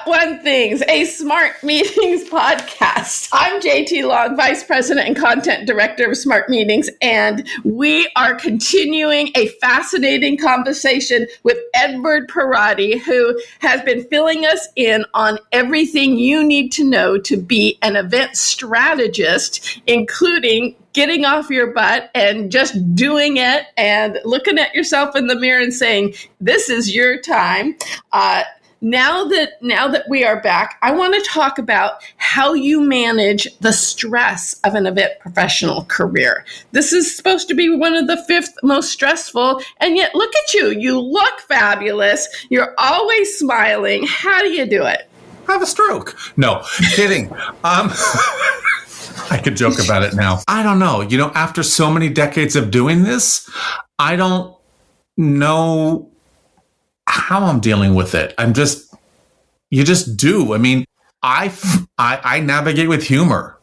Got One Things, a Smart Meetings podcast. I'm JT Long, Vice President and Content Director of Smart Meetings, and we are continuing a fascinating conversation with Edward Perotti, who has been filling us in on everything you need to know to be an event strategist, including getting off your butt and just doing it and looking at yourself in the mirror and saying, this is your time. Now that we are back, I want to talk about how you manage the stress of an event professional career. This is supposed to be one of the 5th most stressful, and yet look at you. You look fabulous. You're always smiling. How do you do it? Have a stroke. No, kidding. I could joke about it now. I don't know. After so many decades of doing this, I don't know how I'm dealing with it. You just do. I mean, I navigate with humor.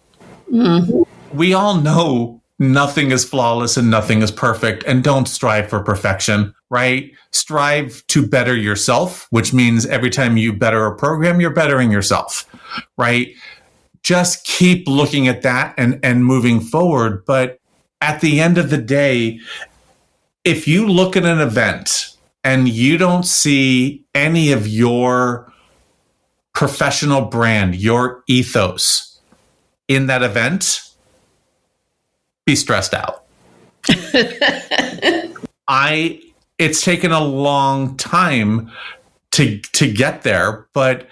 Mm-hmm. We all know nothing is flawless and nothing is perfect, and don't strive for perfection, right? Strive to better yourself, which means every time you better a program, you're bettering yourself, right? Just keep looking at that and moving forward. But at the end of the day, if you look at an event and you don't see any of your professional brand, your ethos in that event, be stressed out. It's taken a long time to get there, but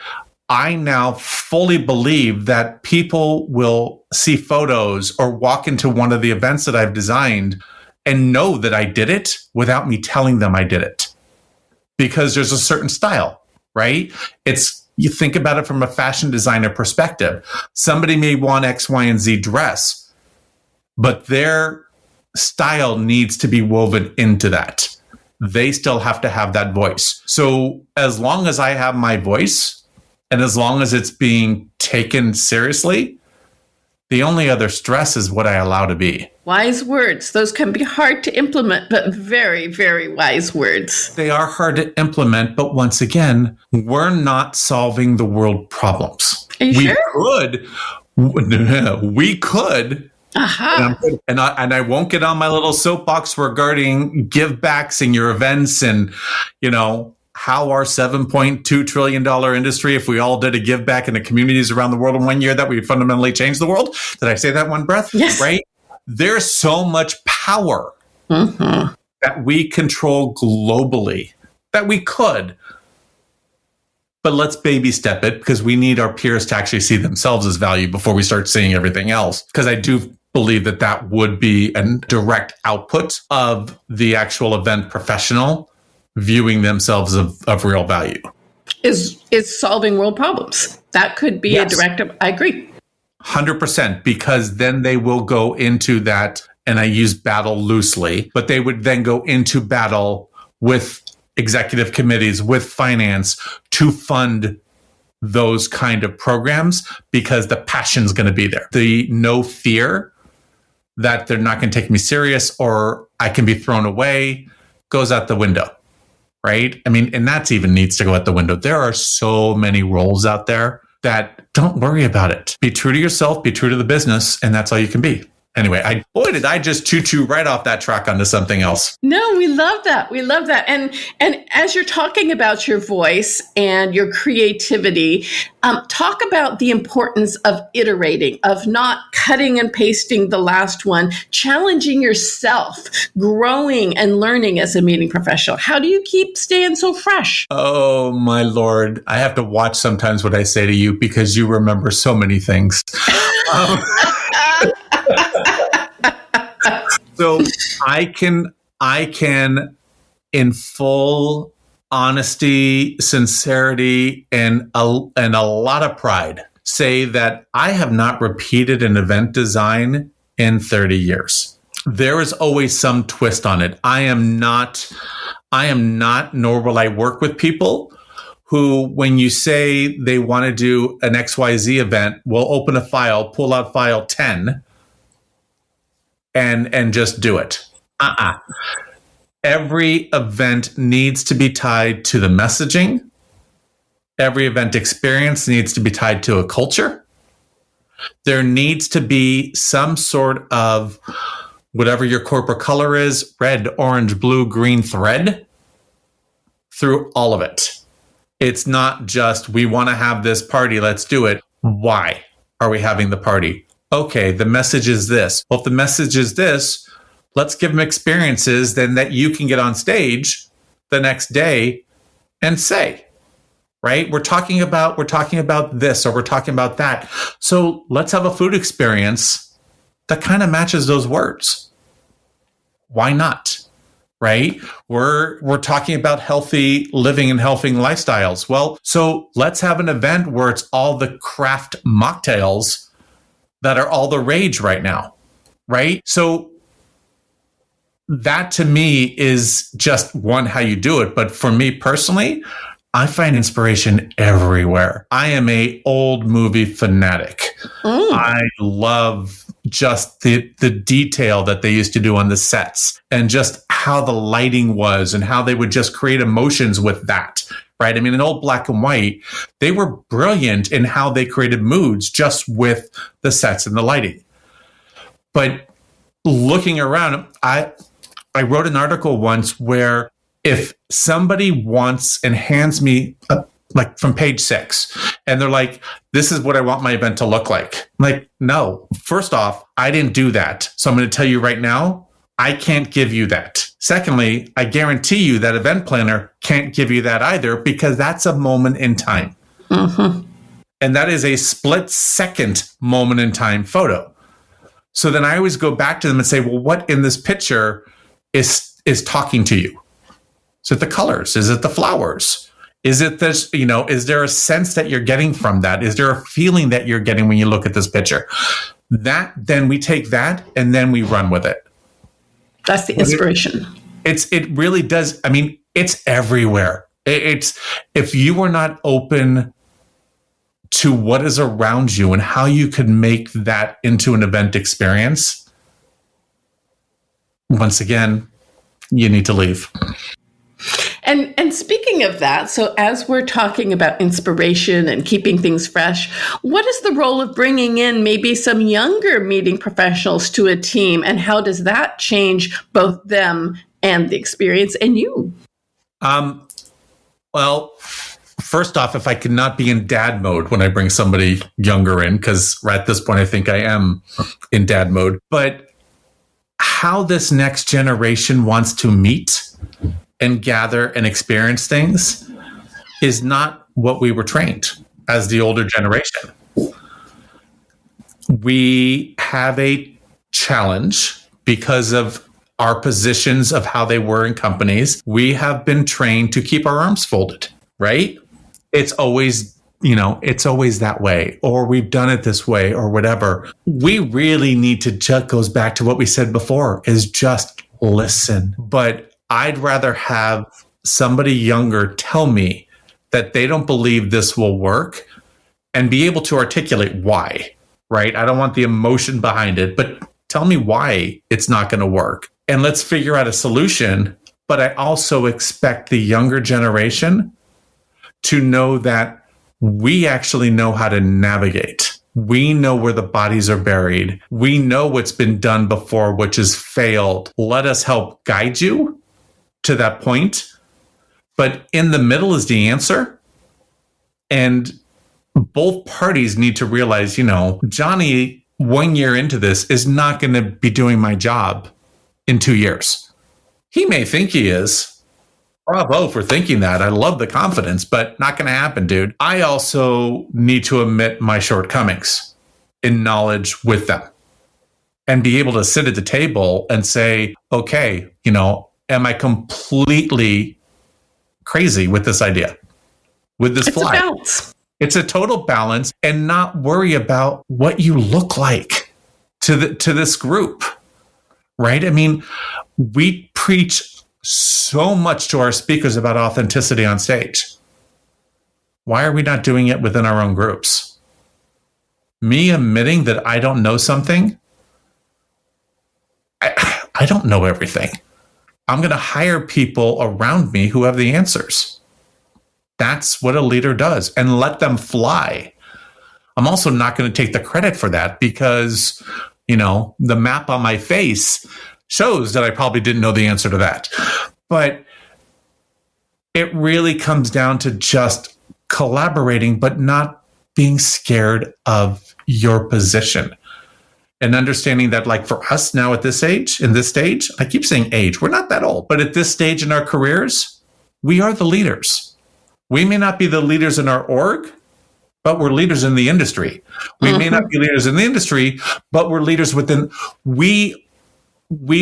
I now fully believe that people will see photos or walk into one of the events that I've designed and know that I did it without me telling them I did it. Because there's a certain style, right? You think about it from a fashion designer perspective. Somebody may want X, Y, and Z dress, but their style needs to be woven into that. They still have to have that voice. So as long as I have my voice, and as long as it's being taken seriously, the only other stress is what I allow to be. Wise words. Those can be hard to implement, but very, very wise words. They are hard to implement, but once again, we're not solving the world problems. Are you sure? We could. Uh-huh. And I won't get on my little soapbox regarding give backs in your events and, how our $7.2 trillion industry, if we all did a give back in the communities around the world in 1 year, that we fundamentally change the world. Did I say that one breath? Yes. Right? There's so much power that we control globally that we could. But let's baby step it, because we need our peers to actually see themselves as value before we start seeing everything else. Because I do believe that would be a direct output of the actual event professional viewing themselves of real value. Is solving world problems. That could be a directive. I agree. 100%, because then they will go into that, and I use battle loosely, but they would then go into battle with executive committees, with finance, to fund those kind of programs, because the passion's going to be there. The no fear that they're not going to take me serious or I can be thrown away goes out the window. Right? I mean, and that's even needs to go out the window. There are so many roles out there that don't worry about it. Be true to yourself, be true to the business, and that's all you can be. Anyway, did I just choo-choo right off that track onto something else? No, we love that. We love that. And as you're talking about your voice and your creativity, talk about the importance of iterating, of not cutting and pasting the last one, challenging yourself, growing and learning as a meeting professional. How do you keep staying so fresh? Oh, my Lord. I have to watch sometimes what I say to you, because you remember so many things. So I can, in full honesty, sincerity, and a lot of pride, say that I have not repeated an event design in 30 years. There is always some twist on it. I am not, nor will I work with people who, when you say they want to do an XYZ event, will open a file, pull out file 10, and just do it. Every event needs to be tied to the messaging Every event experience needs to be tied to a culture. There needs to be some sort of whatever your corporate color is, red, orange, blue, green thread through all of it. It's not just, we want to have this party, let's do it. Why are we having the party? Okay, the message is this. Well, if the message is this, let's give them experiences then that you can get on stage the next day and say, right? We're talking about this, or we're talking about that. So let's have a food experience that kind of matches those words. Why not? Right? We're talking about healthy living and healthy lifestyles. Well, so let's have an event where it's all the craft mocktails that are all the rage right now. Right? So that to me is just one, how you do it. But for me personally, I find inspiration everywhere. I am a old movie fanatic. I love just the detail that they used to do on the sets and just how the lighting was and how they would just create emotions with that, right? I mean, in old black and white, they were brilliant in how they created moods just with the sets and the lighting. But looking around, I wrote an article once where if somebody wants and hands me like from page 6 and they're like, this is what I want my event to look like. I'm like, no, first off, I didn't do that. So I'm going to tell you right now, I can't give you that. Secondly, I guarantee you that event planner can't give you that either, because that's a moment in time. Mm-hmm. And that is a split second moment in time photo. So then I always go back to them and say, well, what in this picture is talking to you? Is it the colors? Is it the flowers? Is it this, is there a sense that you're getting from that? Is there a feeling that you're getting when you look at this picture? Then we take that and then we run with it. That's the inspiration. It really does. I mean, it's everywhere. It's, if you are not open to what is around you and how you can make that into an event experience, once again, you need to leave. And speaking of that, so as we're talking about inspiration and keeping things fresh, what is the role of bringing in maybe some younger meeting professionals to a team, and how does that change both them and the experience and you? Well, first off, if I could not be in dad mode when I bring somebody younger in, because at this point I think I am in dad mode, but how this next generation wants to meet and gather and experience things is not what we were trained as the older generation. We have a challenge because of our positions of how they were in companies. We have been trained to keep our arms folded, right? It's always, it's always that way, or we've done it this way, or whatever. We really need to just, goes back to what we said before, is just listen. But I'd rather have somebody younger tell me that they don't believe this will work and be able to articulate why, right? I don't want the emotion behind it, but tell me why it's not going to work. And let's figure out a solution. But I also expect the younger generation to know that we actually know how to navigate. We know where the bodies are buried. We know what's been done before, which has failed. Let us help guide you to that point. But in the middle is the answer. And both parties need to realize, Johnny, 1 year into this, is not going to be doing my job in 2 years. He may think he is. Bravo for thinking that. I love the confidence, but not going to happen, dude. I also need to admit my shortcomings in knowledge with them and be able to sit at the table and say, okay, am I completely crazy with this idea, with this fly? It's a balance. It's a total balance, and not worry about what you look like to this group, right? I mean, we preach so much to our speakers about authenticity on stage. Why are we not doing it within our own groups? Me admitting that I don't know something, I don't know everything. I'm going to hire people around me who have the answers. That's what a leader does, and let them fly. I'm also not going to take the credit for that because, the map on my face shows that I probably didn't know the answer to that. But it really comes down to just collaborating, but not being scared of your position. And understanding that, like for us now at this age, in this stage, I keep saying age, we're not that old, but at this stage in our careers, we are the leaders. We may not be the leaders in our org, but we're leaders in the industry. We may not be leaders in the industry, but we're leaders within. We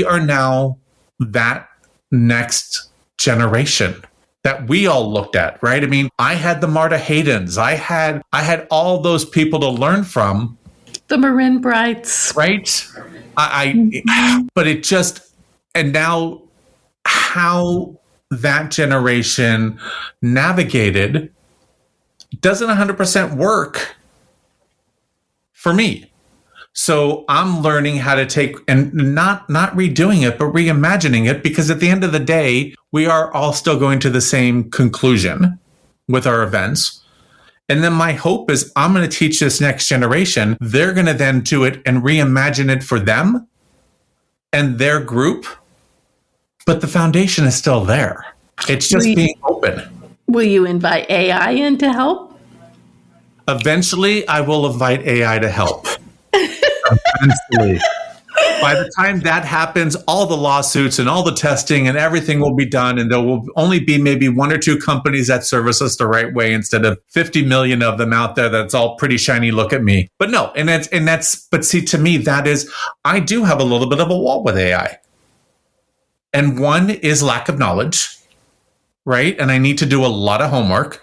are now that next generation that we all looked at, right? I mean, I had the Marta Haydens. I had all those people to learn from. The Marin Brights. Right? But it just, and now how that generation navigated doesn't 100% work for me. So I'm learning how to take and not redoing it, but reimagining it, because at the end of the day, we are all still going to the same conclusion with our events. And then my hope is I'm going to teach this next generation. They're going to then do it and reimagine it for them and their group. But the foundation is still there. It's just being open. Will you invite AI in to help? Eventually, I will invite AI to help. Eventually. By the time that happens, all the lawsuits and all the testing and everything will be done, and there will only be maybe one or two companies that service us the right way instead of 50 million of them out there that's all pretty shiny, look at me. But no, but see, to me, that is, I do have a little bit of a wall with AI. And one is lack of knowledge, right? And I need to do a lot of homework.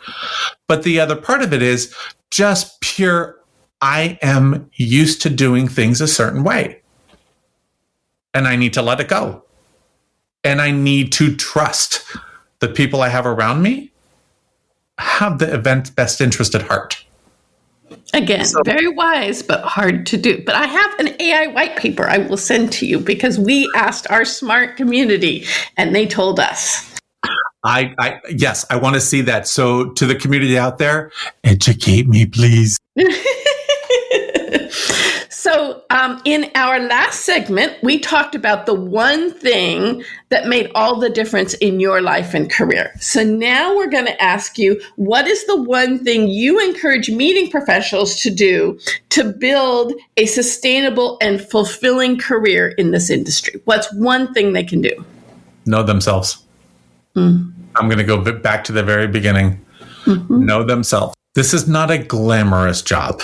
But the other part of it is just pure, I am used to doing things a certain way. And I need to let it go. And I need to trust the people I have around me have the event's best interest at heart. Again, very wise, but hard to do. But I have an AI white paper I will send to you because we asked our smart community and they told us. Yes, I want to see that. So to the community out there, educate me, please. So in our last segment, we talked about the one thing that made all the difference in your life and career. So now we're going to ask you, what is the one thing you encourage meeting professionals to do to build a sustainable and fulfilling career in this industry? What's one thing they can do? Know themselves. I'm going to go back to the very beginning. Know themselves. This is not a glamorous job.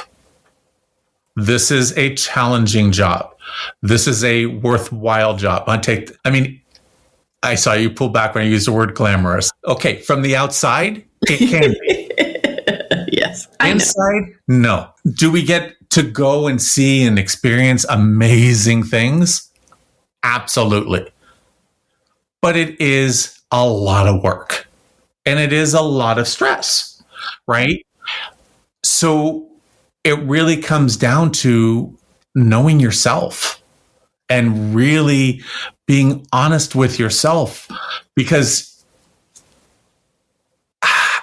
This is a challenging job. This is a worthwhile job. I saw you pull back when I used the word glamorous. Okay, from the outside, it can be. Yes. Inside, no. Do we get to go and see and experience amazing things? Absolutely. But it is a lot of work. And it is a lot of stress, right? So it really comes down to knowing yourself and really being honest with yourself, because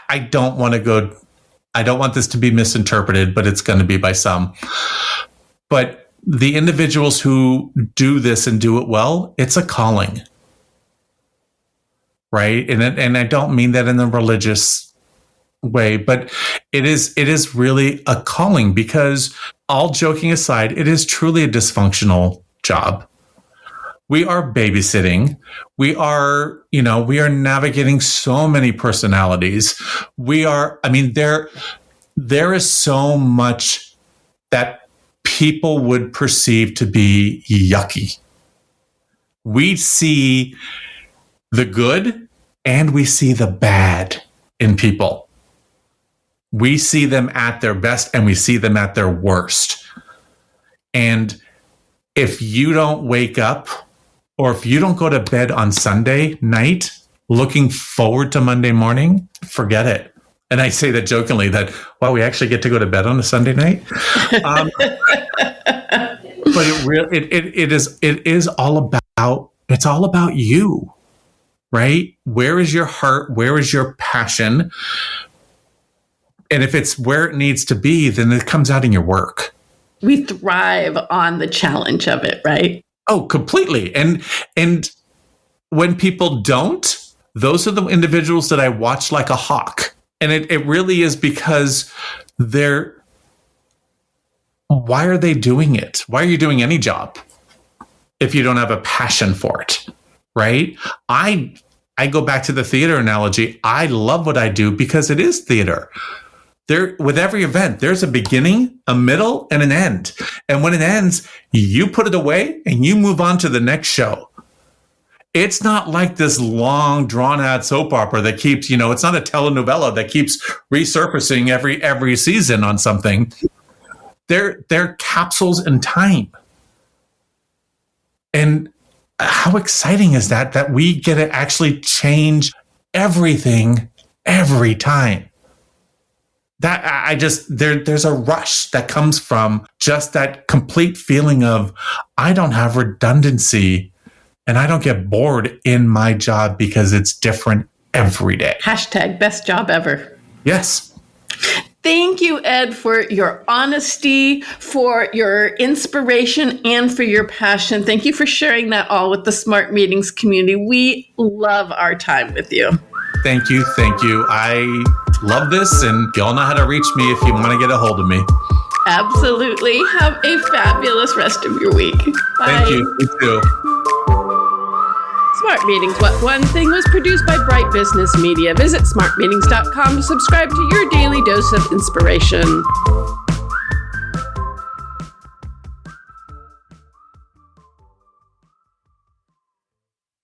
I don't want this to be misinterpreted, but it's going to be by some. But the individuals who do this and do it well, it's a calling, right? And I don't mean that in the religious way, but it is really a calling, because all joking aside, it is truly a dysfunctional job. We are babysitting. We are navigating so many personalities. There is so much that people would perceive to be yucky. We see the good and we see the bad in people. We see them at their best and we see them at their worst. And if you don't wake up, or if you don't go to bed on Sunday night looking forward to Monday morning, forget it. And I say that jokingly, that, wow, we actually get to go to bed on a Sunday night. But it is all about you, right? Where is your heart? Where is your passion? And if it's where it needs to be, then it comes out in your work. We thrive on the challenge of it, right? Oh, completely. And when people don't, those are the individuals that I watch like a hawk. And it really is because why are they doing it? Why are you doing any job if you don't have a passion for it? Right? I go back to the theater analogy. I love what I do because it is theater. With every event, there's a beginning, a middle, and an end. And when it ends, you put it away and you move on to the next show. It's not like this long, drawn-out soap opera that keeps, it's not a telenovela that keeps resurfacing every season on something. They're capsules in time. And how exciting is that we get to actually change everything every time? That there's a rush that comes from just that complete feeling of I don't have redundancy and I don't get bored in my job because it's different every day. Hashtag best job ever. Yes. Thank you, Ed, for your honesty, for your inspiration, and for your passion. Thank you for sharing that all with the Smart Meetings community. We love our time with you. Thank you. I love this, and y'all know how to reach me if you want to get a hold of me. Absolutely. Have a fabulous rest of your week. Bye. Thank you. You too. Smart Meetings, What One Thing was produced by Bright Business Media. Visit smartmeetings.com to subscribe to your daily dose of inspiration.